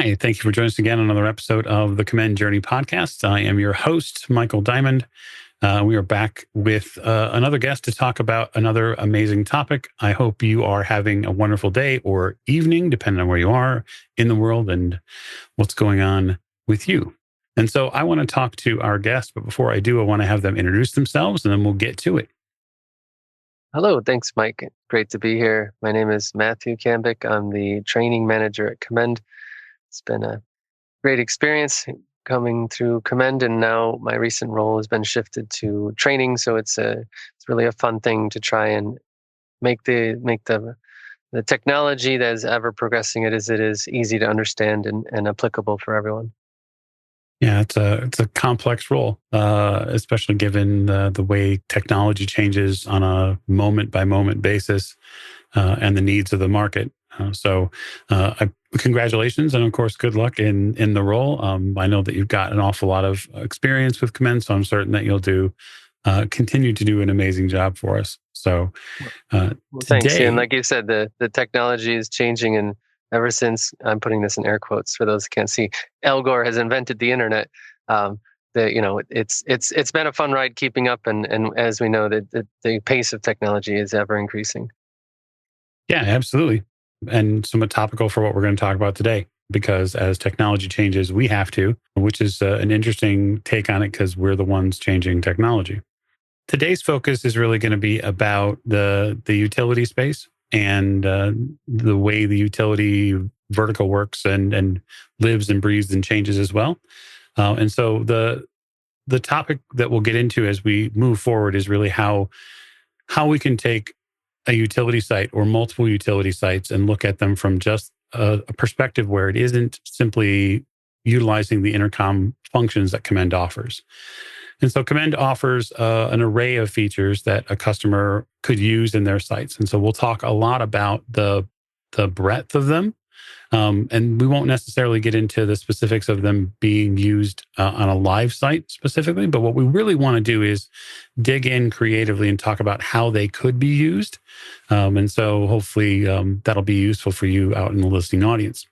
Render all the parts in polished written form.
Hi, thank you for joining us again on another episode of the Commend Journey podcast. I am your host, Michael Diamond. We are back with another guest to talk about another amazing topic. I hope you are having a wonderful day or evening, depending on where you are in the world and what's going on with you. And so I want to talk to our guest, but before I do, I want to have them introduce themselves and then we'll get to it. Hello, thanks, Mike. Great to be here. My name is Matthew Kambic. I'm the training manager at Commend. It's been a great experience coming through Commend, and now my recent role has been shifted to training. So it's really a fun thing to try and make the technology that is ever progressing as it is easy to understand and applicable for everyone. Yeah, it's a complex role, especially given the way technology changes on a moment by moment basis and the needs of the market. Congratulations, and of course, good luck in the role. I know that you've got an awful lot of experience with Commend, so I'm certain that you'll continue to do an amazing job for us. So Well, thanks. today, And like you said, the technology is changing, and ever since, I'm putting this in air quotes for those who can't see, Al Gore has invented the internet. It's been a fun ride keeping up, and as we know, the pace of technology is ever increasing. yeah, absolutely, and somewhat topical for what we're going to talk about today. Because as technology changes, we have to, which is an interesting take on it because we're the ones changing technology. Today's focus is really going to be about the utility space and the way the utility vertical works and lives and breathes and changes as well. And so the topic that we'll get into as we move forward is really how we can take a utility site or multiple utility sites and look at them from just a perspective where it isn't simply utilizing the intercom functions that Commend offers. And so Commend offers an array of features that a customer could use in their sites. And so we'll talk a lot about the breadth of them. And we won't necessarily get into the specifics of them being used on a live site specifically. But what we really want to do is dig in creatively and talk about how they could be used. And so hopefully that'll be useful for you out in the listening audience.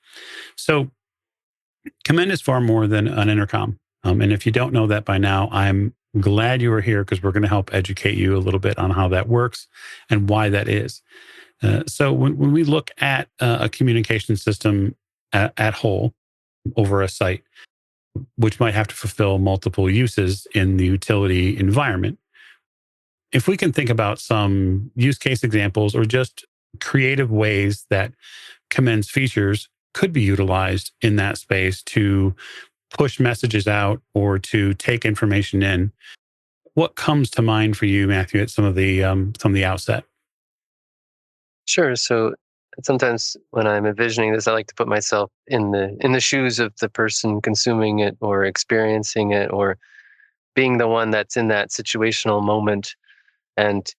So Commend is far more than an intercom. And if you don't know that by now, I'm glad you are here because we're going to help educate you a little bit on how that works and why that is. So when we look at a communication system at whole over a site, which might have to fulfill multiple uses in the utility environment, if we can think about some use case examples or just creative ways that Commend's features could be utilized in that space to push messages out or to take information in, what comes to mind for you, Matthew, at some of the outset? Sure. So sometimes when I'm envisioning this, I like to put myself in the shoes of the person consuming it or experiencing it or being the one that's in that situational moment. And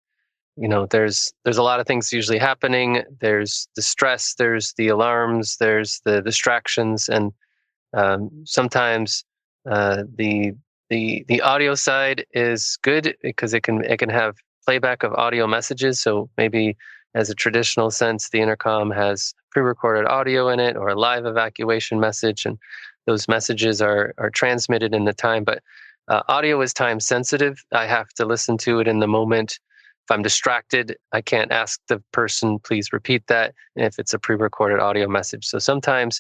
there's a lot of things usually happening. There's the stress, there's the alarms, there's the distractions, and sometimes the audio side is good because it can have playback of audio messages. So maybe as a traditional sense, the intercom has pre-recorded audio in it or a live evacuation message, and those messages are transmitted in the time. But audio is time sensitive. I have to listen to it in the moment. If I'm distracted, I can't ask the person, please repeat that, if it's a pre-recorded audio message. So sometimes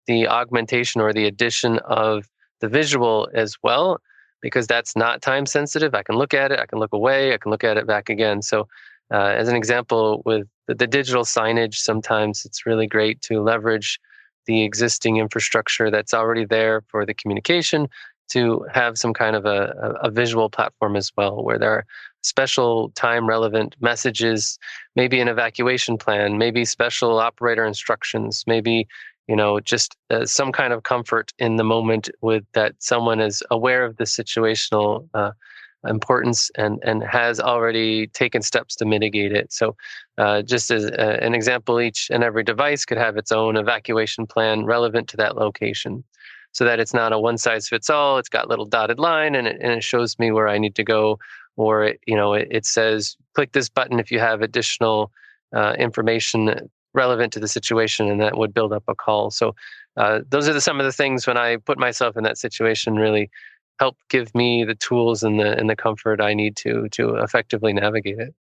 the augmentation or the addition of the visual as well, because that's not time sensitive. I can look at it, I can look away, I can look at it back again. So as an example, with the digital signage, sometimes it's really great to leverage the existing infrastructure that's already there for the communication to have some kind of a visual platform as well, where there are special time relevant messages, maybe an evacuation plan, maybe special operator instructions, maybe just some kind of comfort in the moment with that someone is aware of the situational importance and has already taken steps to mitigate it. So just as an example, each and every device could have its own evacuation plan relevant to that location, so that it's not a one size fits all. It's got little dotted line and it shows me where I need to go, or it says click this button if you have additional information relevant to the situation, and that would build up a call. So those are some of the things when I put myself in that situation really help give me the tools and the comfort I need to effectively navigate it.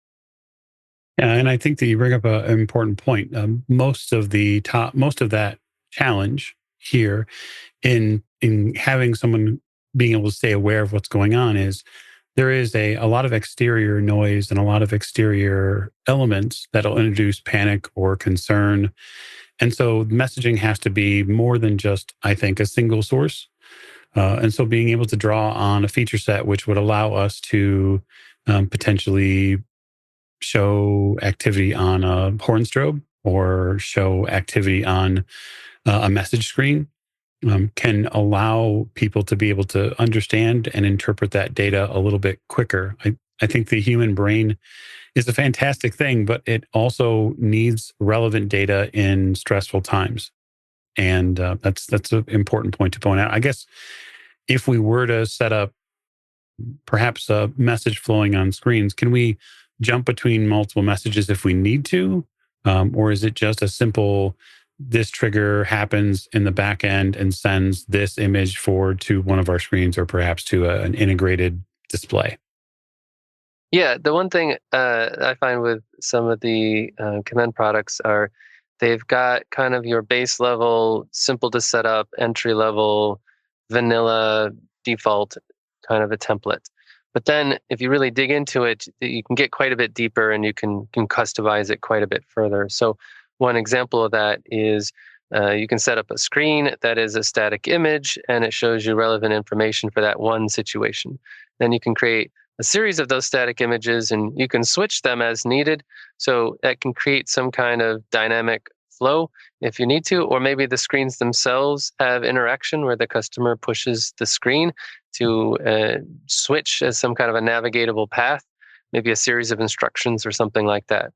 Yeah, and I think that you bring up an important point. Most of that challenge here in having someone being able to stay aware of what's going on is there is a lot of exterior noise and a lot of exterior elements that'll introduce panic or concern. And so messaging has to be more than just, I think, a single source. And so being able to draw on a feature set which would allow us to potentially show activity on a horn strobe or show activity on a message screen can allow people to be able to understand and interpret that data a little bit quicker. I think the human brain is a fantastic thing, but it also needs relevant data in stressful times. And that's an important point to point out. I guess if we were to set up perhaps a message flowing on screens, can we jump between multiple messages if we need to? Or is it just a simple, this trigger happens in the back end and sends this image forward to one of our screens or perhaps to an integrated display? Yeah, the one thing I find with some of the Command products are they've got kind of your base level, simple to set up, entry level, vanilla default kind of a template. But then if you really dig into it, you can get quite a bit deeper and you can customize it quite a bit further. So one example of that is you can set up a screen that is a static image and it shows you relevant information for that one situation. Then you can create a series of those static images and you can switch them as needed. So that can create some kind of dynamic flow if you need to, or maybe the screens themselves have interaction where the customer pushes the screen to switch as some kind of a navigatable path, maybe a series of instructions or something like that.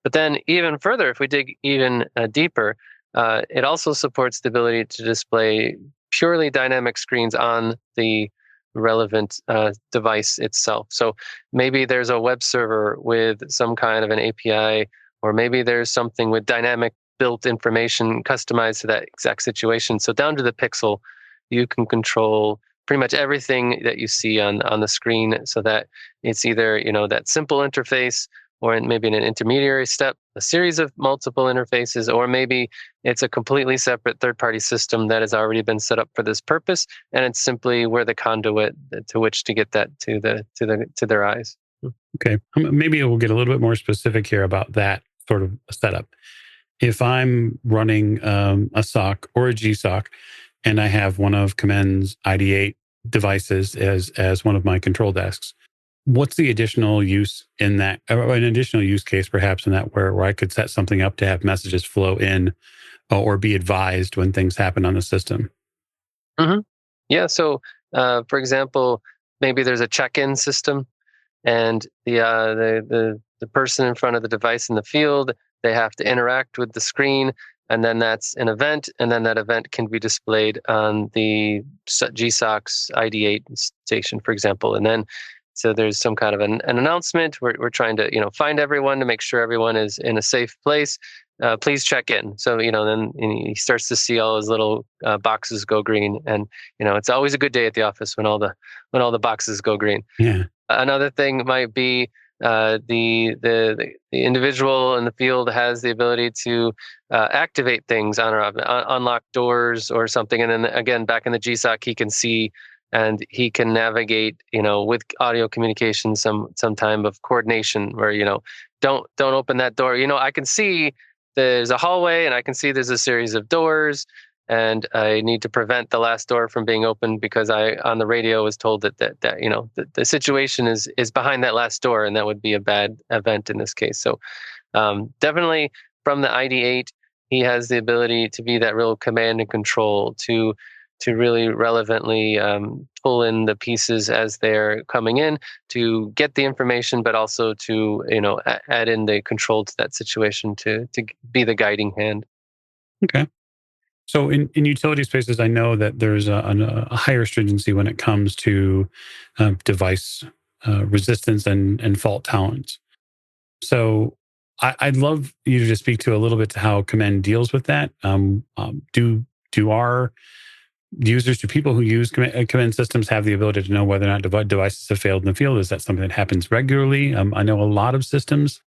But then even further, if we dig even deeper, it also supports the ability to display purely dynamic screens on the relevant device itself. So maybe there's a web server with some kind of an API, or maybe there's something with dynamic built information customized to that exact situation. So down to the pixel, you can control pretty much everything that you see on the screen so that it's either, that simple interface or maybe in an intermediary step, a series of multiple interfaces, or maybe it's a completely separate third-party system that has already been set up for this purpose, and it's simply we're the conduit to which to get that to their eyes. Okay. Maybe we'll get a little bit more specific here about that sort of setup. If I'm running a SOC or a GSOC and I have one of Commend's ID8 devices as one of my control desks, what's the additional use in that, or an additional use case perhaps in that where I could set something up to have messages flow in or be advised when things happen on the system? hmm Yeah. So, for example, maybe there's a check-in system, and the person in front of the device in the field, they have to interact with the screen, and then that's an event, and then that event can be displayed on the GSOC's ID8 station, for example, and then. So there's some kind of an announcement. We're trying to find everyone to make sure everyone is in a safe place. Please check in. So then he starts to see all his little boxes go green, and it's always a good day at the office when all the boxes go green. Yeah. Another thing might be the individual in the field has the ability to activate things on or off, unlock doors or something, and then again back in the GSOC he can see and he can navigate with audio communication some time of coordination where don't open that door. I can see there's a hallway and I can see there's a series of doors and I need to prevent the last door from being opened because I on the radio was told that the situation is behind that last door, and that would be a bad event in this case. So definitely from the ID8, he has the ability to be that real command and control to really relevantly pull in the pieces as they're coming in to get the information, but also to add in the control to that situation to be the guiding hand. Okay. So in utility spaces, I know that there's a higher stringency when it comes to device resistance and fault tolerance. So I'd love you to just speak to a little bit to how Commend deals with that. Do Do our users, do people who use command systems have the ability to know whether or not devices have failed in the field? Is that something that happens regularly? I know a lot of systems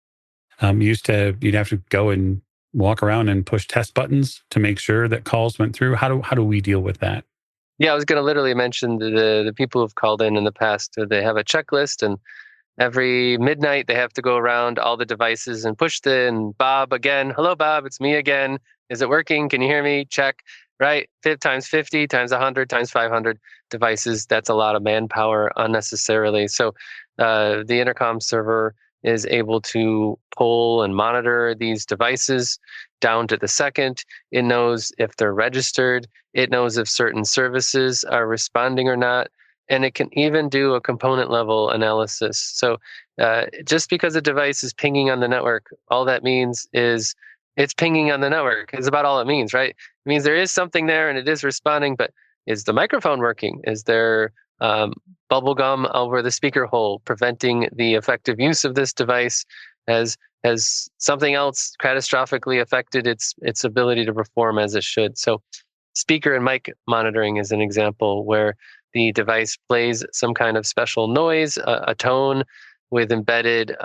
you'd have to go and walk around and push test buttons to make sure that calls went through. How do we deal with that? Yeah, I was going to literally mention the people who've called in the past. They have a checklist, and every midnight they have to go around all the devices and push the and Bob again. Hello, Bob. It's me again. Is it working? Can you hear me? Check. Right. Times 50, times 100, times 500 devices. That's a lot of manpower unnecessarily. So the intercom server is able to pull and monitor these devices down to the second. It knows if they're registered. It knows if certain services are responding or not. And it can even do a component level analysis. So just because a device is pinging on the network, all that means is it's pinging on the network. It's about all it means, right? It means there is something there and it is responding, but is the microphone working? Is there bubble gum over the speaker hole preventing the effective use of this device? Has something else catastrophically affected its ability to perform as it should? So speaker and mic monitoring is an example where the device plays some kind of special noise, a tone with embedded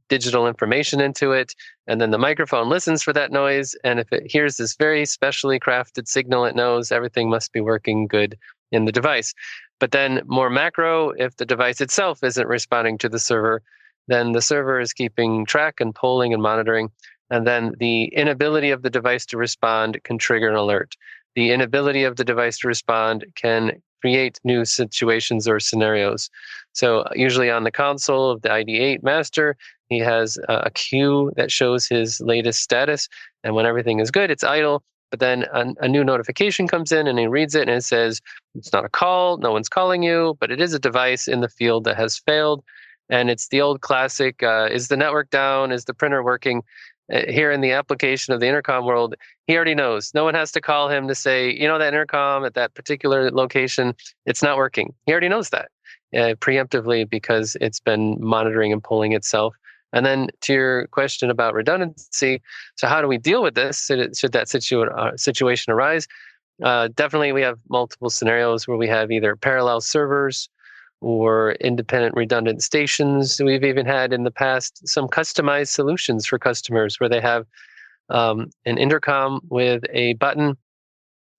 digital information into it. And then the microphone listens for that noise. And if it hears this very specially crafted signal, it knows everything must be working good in the device. But then more macro, if the device itself isn't responding to the server, then the server is keeping track and polling and monitoring. And then the inability of the device to respond can trigger an alert. The inability of the device to respond can create new situations or scenarios. So usually on the console of the ID8 master, he has a queue that shows his latest status. And when everything is good, it's idle. But then a new notification comes in and he reads it and it says, it's not a call, no one's calling you, but it is a device in the field that has failed. And it's the old classic, is the network down? Is the printer working? Here in the application of the intercom world, he already knows. No one has to call him to say, that intercom at that particular location, it's not working. He already knows that preemptively because it's been monitoring and pulling itself. And then to your question about redundancy, so how do we deal with this should that situation arise? Definitely we have multiple scenarios where we have either parallel servers or independent redundant stations. We've even had in the past some customized solutions for customers where they have an intercom with a button,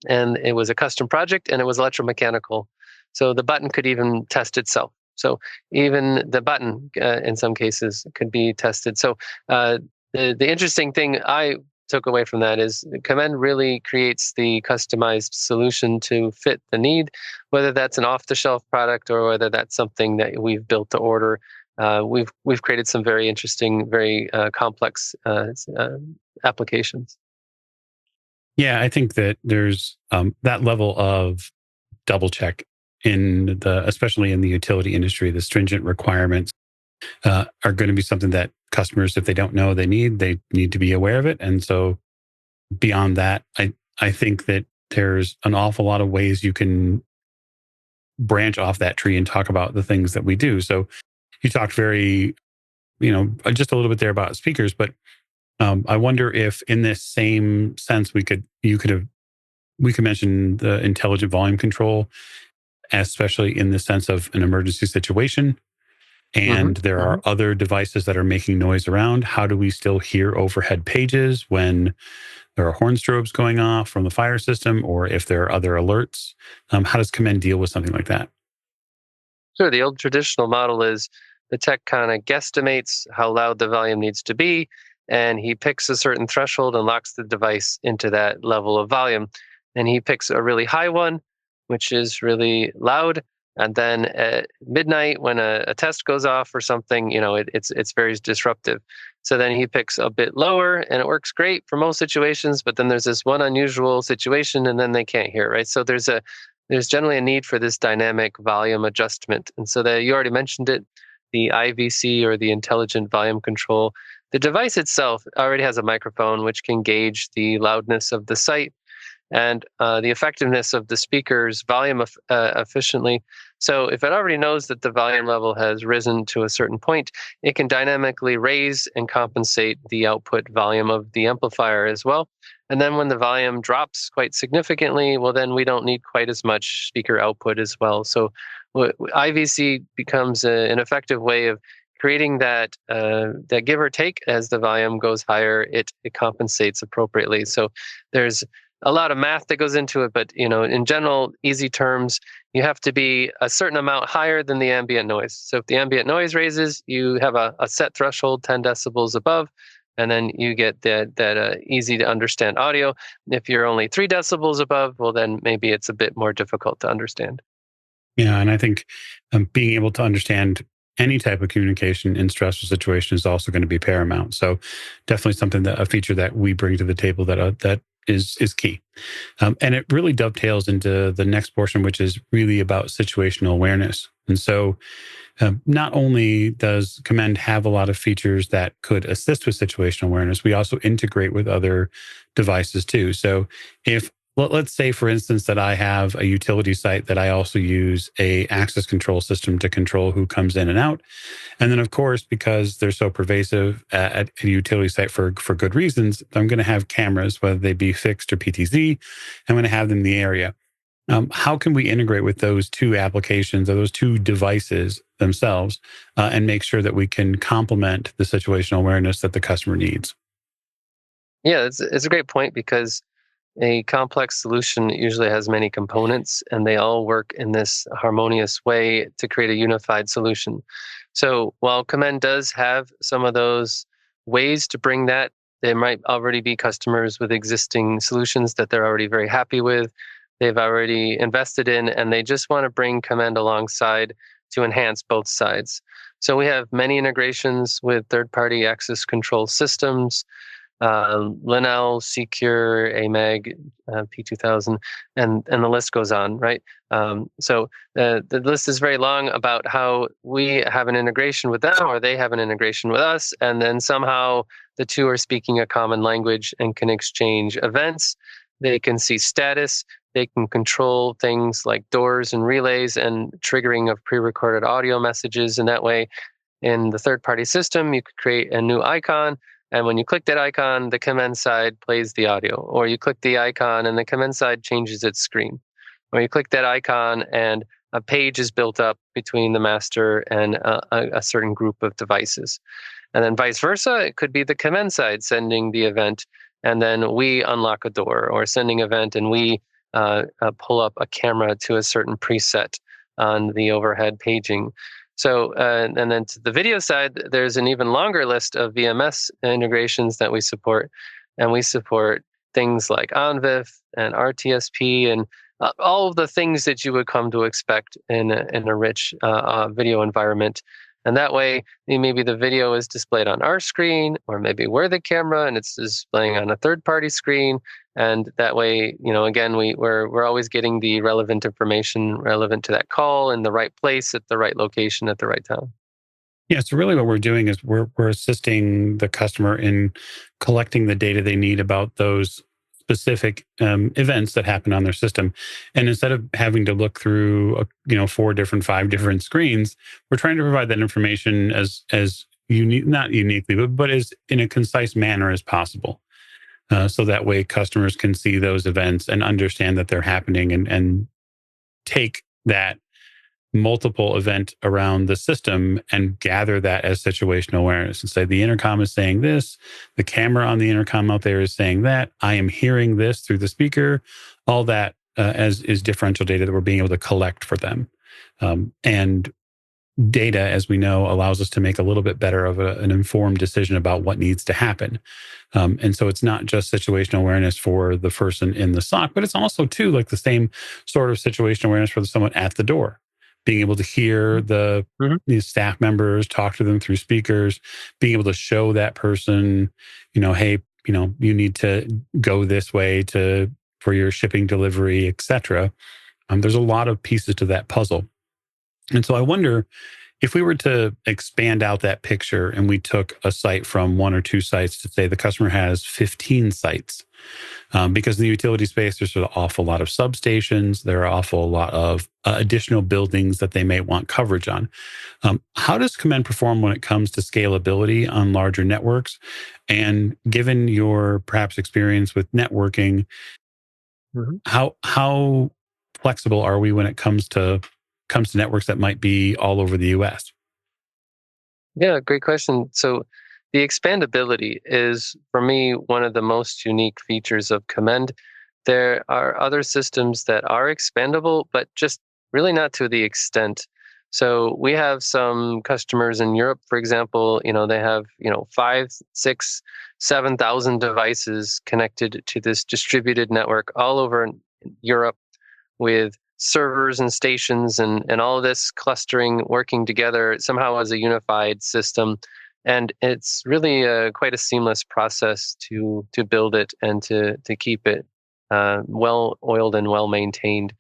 and it was a custom project and it was electromechanical. So the button could even test itself. So even the button in some cases could be tested. So the interesting thing I took away from that is Commend really creates the customized solution to fit the need, whether that's an off-the-shelf product or whether that's something that we've built to order. We've created some very interesting, very complex applications. Yeah, I think that there's that level of double check especially in the utility industry. The stringent requirements are going to be something that customers, if they don't know they need to be aware of it. And so beyond that, I think that there's an awful lot of ways you can branch off that tree and talk about the things that we do. So you talked just a little bit there about speakers, but I wonder if in this same sense, we could mention the intelligent volume control, especially in the sense of an emergency situation. And there are other devices that are making noise around. How do we still hear overhead pages when there are horn strobes going off from the fire system, or if there are other alerts? How does Commend deal with something like that? Sure. The old traditional model is the tech kind of guesstimates how loud the volume needs to be, and he picks a certain threshold and locks the device into that level of volume. And he picks a really high one, which is really loud. And then at midnight, when a test goes off or something, it's very disruptive. So then he picks a bit lower, and it works great for most situations. But then there's this one unusual situation, and then they can't hear, right? So there's generally a need for this dynamic volume adjustment. And so you already mentioned it, the IVC or the intelligent volume control. The device itself already has a microphone which can gauge the loudness of the site. and the effectiveness of the speaker's volume efficiently. So if it already knows that the volume level has risen to a certain point, it can dynamically raise and compensate the output volume of the amplifier as well. And then when the volume drops quite significantly, well, then we don't need quite as much speaker output as well. So IVC becomes an effective way of creating that give or take. As the volume goes higher, it compensates appropriately. So there's a lot of math that goes into it, but in general, easy terms, you have to be a certain amount higher than the ambient noise. So if the ambient noise raises, you have a set threshold, 10 decibels above, and then you get that easy to understand audio. If you're only 3 decibels above, well, then maybe it's a bit more difficult to understand. Yeah, and I think being able to understand any type of communication in stressful situations is also going to be paramount. So, definitely something a feature that we bring to the table that is key, and it really dovetails into the next portion, which is really about situational awareness. And so, not only does Commend have a lot of features that could assist with situational awareness, we also integrate with other devices too. So, if let's say, for instance, that I have a utility site that I also use a access control system to control who comes in and out. And then, of course, because they're so pervasive at a utility site for good reasons, I'm going to have cameras, whether they be fixed or PTZ. I'm going to have them in the area. How can we integrate with those two applications or those two devices themselves and make sure that we can complement the situational awareness that the customer needs? Yeah, it's a great point, because a complex solution usually has many components, and they all work in this harmonious way to create a unified solution. So while Commend does have some of those ways to bring that, there might already be customers with existing solutions that they're already very happy with, they've already invested in, and they just want to bring Commend alongside to enhance both sides. So we have many integrations with third-party access control systems, Linnell, Secure, AMAG, P2000, and the list goes on, right? So the list is very long about how we have an integration with them, or they have an integration with us, and then somehow the two are speaking a common language and can exchange events. They can see status. They can control things like doors and relays and triggering of pre-recorded audio messages. And that way, in the third-party system, you could create a new icon. And when you click that icon, the Commend side plays the audio. Or you click the icon and the Commend side changes its screen. Or you click that icon and a page is built up between the master and a certain group of devices. And then vice versa, it could be the Commend side sending the event, and then we unlock a door, or sending event and we pull up a camera to a certain preset on the overhead paging. So, and then to the video side, there's an even longer list of VMS integrations that we support. And we support things like OnVIF and RTSP and all of the things that you would come to expect in a rich video environment. And that way, maybe the video is displayed on our screen, or maybe we're the camera and it's displaying on a third-party screen. And that way, again, we're always getting the relevant information relevant to that call in the right place at the right location at the right time. Yeah, so really what we're doing is we're assisting the customer in collecting the data they need about those specific events that happen on their system. And instead of having to look through 5 different screens, we're trying to provide that information as unique, not uniquely, but as in a concise manner as possible. So that way customers can see those events and understand that they're happening, and take that multiple event around the system and gather that as situational awareness and say, the intercom is saying this, the camera on the intercom out there is saying that, I am hearing this through the speaker, all that as is differential data that we're being able to collect for them. And data, as we know, allows us to make a little bit better of an informed decision about what needs to happen. And so it's not just situational awareness for the person in the SOC, but it's also too like the same sort of situational awareness for someone at the door, being able to hear these staff members, talk to them through speakers, being able to show that person, hey, you need to go this way for your shipping delivery, etc. There's a lot of pieces to that puzzle. And so I wonder if we were to expand out that picture and we took a site from one or two sites to say the customer has 15 sites, because in the utility space, there's an awful lot of substations, there are an awful lot of additional buildings that they may want coverage on. How does Commend perform when it comes to scalability on larger networks? And given your perhaps experience with networking, Mhm. how flexible are we when it comes to networks that might be all over the US? Yeah, great question. So the expandability is, for me, one of the most unique features of Commend. There are other systems that are expandable, but just really not to the extent. So we have some customers in Europe, for example, they have, 5, 6, 7,000 devices connected to this distributed network all over Europe, with servers and stations and all of this clustering working together somehow as a unified system. And it's really quite a seamless process to build it and to keep it well oiled and well maintained.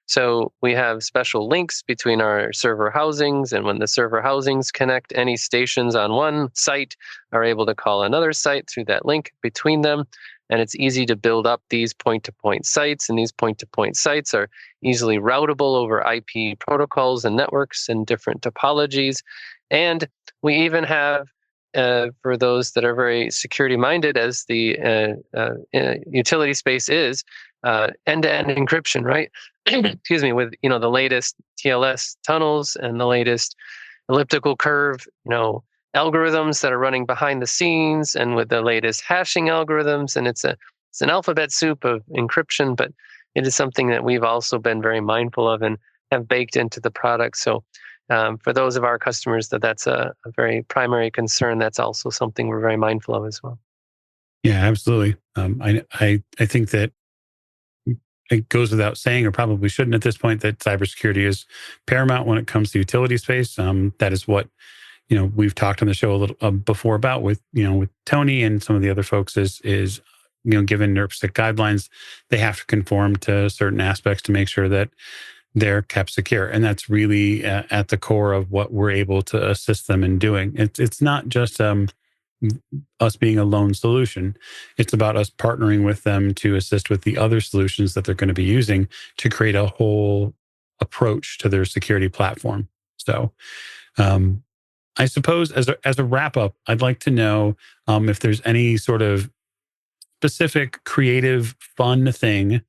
So we have special links between our server housings, and when the server housings connect, any stations on one site are able to call another site through that link between them. And it's easy to build up these point-to-point sites, and these point-to-point sites are easily routable over IP protocols and networks and different topologies. And we even have, for those that are very security-minded, as the utility space is, end-to-end encryption, right? Excuse me, with the latest TLS tunnels and the latest elliptical curve, algorithms that are running behind the scenes, and with the latest hashing algorithms. And it's an alphabet soup of encryption, but it is something that we've also been very mindful of and have baked into the product. So for those of our customers that's a very primary concern, that's also something we're very mindful of as well. Yeah, absolutely. I think that it goes without saying, or probably shouldn't at this point, that cybersecurity is paramount when it comes to utility space. That is what we've talked on the show a little before about with with Tony and some of the other folks is given NERC guidelines, they have to conform to certain aspects to make sure that they're kept secure, and that's really at the core of what we're able to assist them in doing. It's not just us being a lone solution. It's about us partnering with them to assist with the other solutions that they're going to be using to create a whole approach to their security platform. So, um, I suppose as a wrap up, I'd like to know if there's any sort of specific, creative, fun thing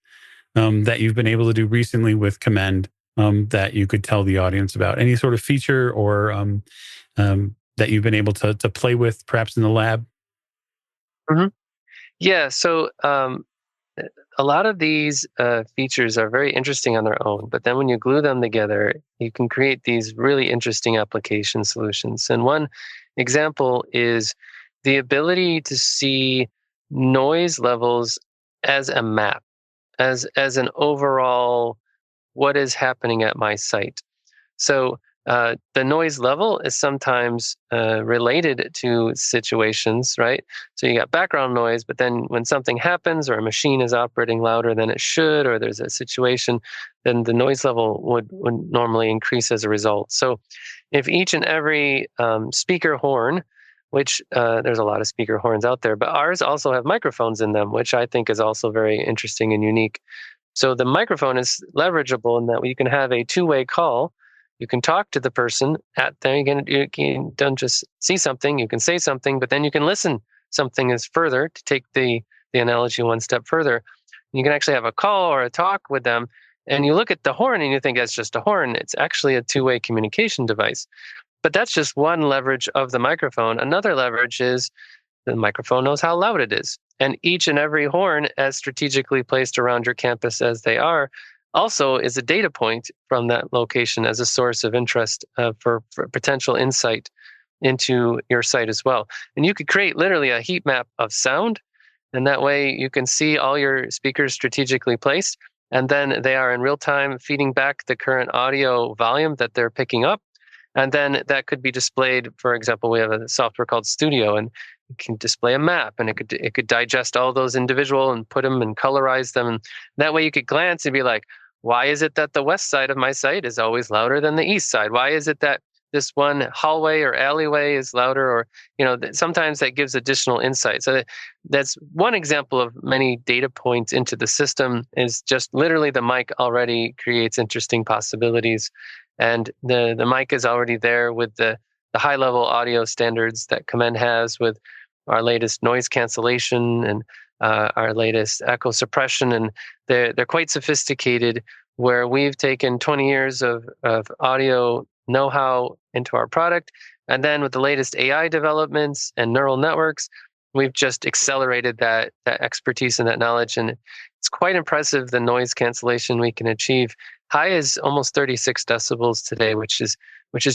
that you've been able to do recently with Commend that you could tell the audience about. Any sort of feature or that you've been able to play with, perhaps in the lab. hmm Yeah. So a lot of these features are very interesting on their own, but then when you glue them together, you can create these really interesting application solutions. And one example is the ability to see noise levels as a map, as an overall what is happening at my site. So the noise level is sometimes related to situations, right? So you got background noise, but then when something happens or a machine is operating louder than it should, or there's a situation, then the noise level would normally increase as a result. So if each and every speaker horn, which there's a lot of speaker horns out there, but ours also have microphones in them, which I think is also very interesting and unique. So the microphone is leverageable in that you can have a two-way call. You can talk to the person at there. You don't just see something. You can say something, but then you can listen something is further to take the analogy one step further. You can actually have a call or a talk with them, and you look at the horn and you think that's just a horn. It's actually a two-way communication device. But that's just one leverage of the microphone. Another leverage is the microphone knows how loud it is. And each and every horn, as strategically placed around your campus as they are, also is a data point from that location as a source of interest for potential insight into your site as well. And you could create literally a heat map of sound. And that way you can see all your speakers strategically placed. And then they are in real time feeding back the current audio volume that they're picking up. And then that could be displayed. For example, we have a software called Studio, and it can display a map, and it could digest all those individual and put them and colorize them. And that way you could glance and be like, why is it that the west side of my site is always louder than the east side? Why is it that this one hallway or alleyway is louder, or sometimes that gives additional insight. So that's one example of many data points into the system. Is just literally the mic already creates interesting possibilities, and the mic is already there with the high level audio standards that Commend has, with our latest noise cancellation and our latest echo suppression, and they're quite sophisticated. Where we've taken 20 years of audio know-how into our product, and then with the latest AI developments and neural networks, we've just accelerated that expertise and that knowledge, and it's quite impressive the noise cancellation we can achieve. High is almost 36 decibels today, which is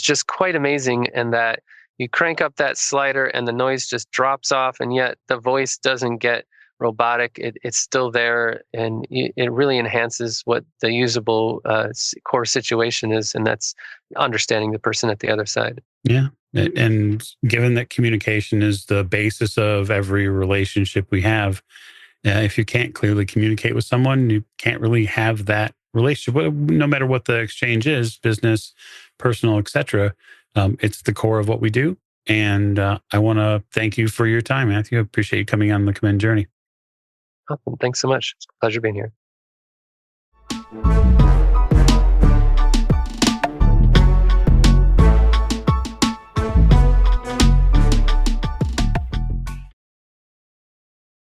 just quite amazing, and that you crank up that slider and the noise just drops off, and yet the voice doesn't get robotic. It's still there, and it really enhances what the usable core situation is, and that's understanding the person at the other side. Yeah. And given that communication is the basis of every relationship we have, if you can't clearly communicate with someone, you can't really have that relationship, no matter what the exchange is, business, personal, etc. It's the core of what we do. And I want to thank you for your time, Matthew. I appreciate you coming on the Commend journey. Awesome. Thanks so much. It's a pleasure being here.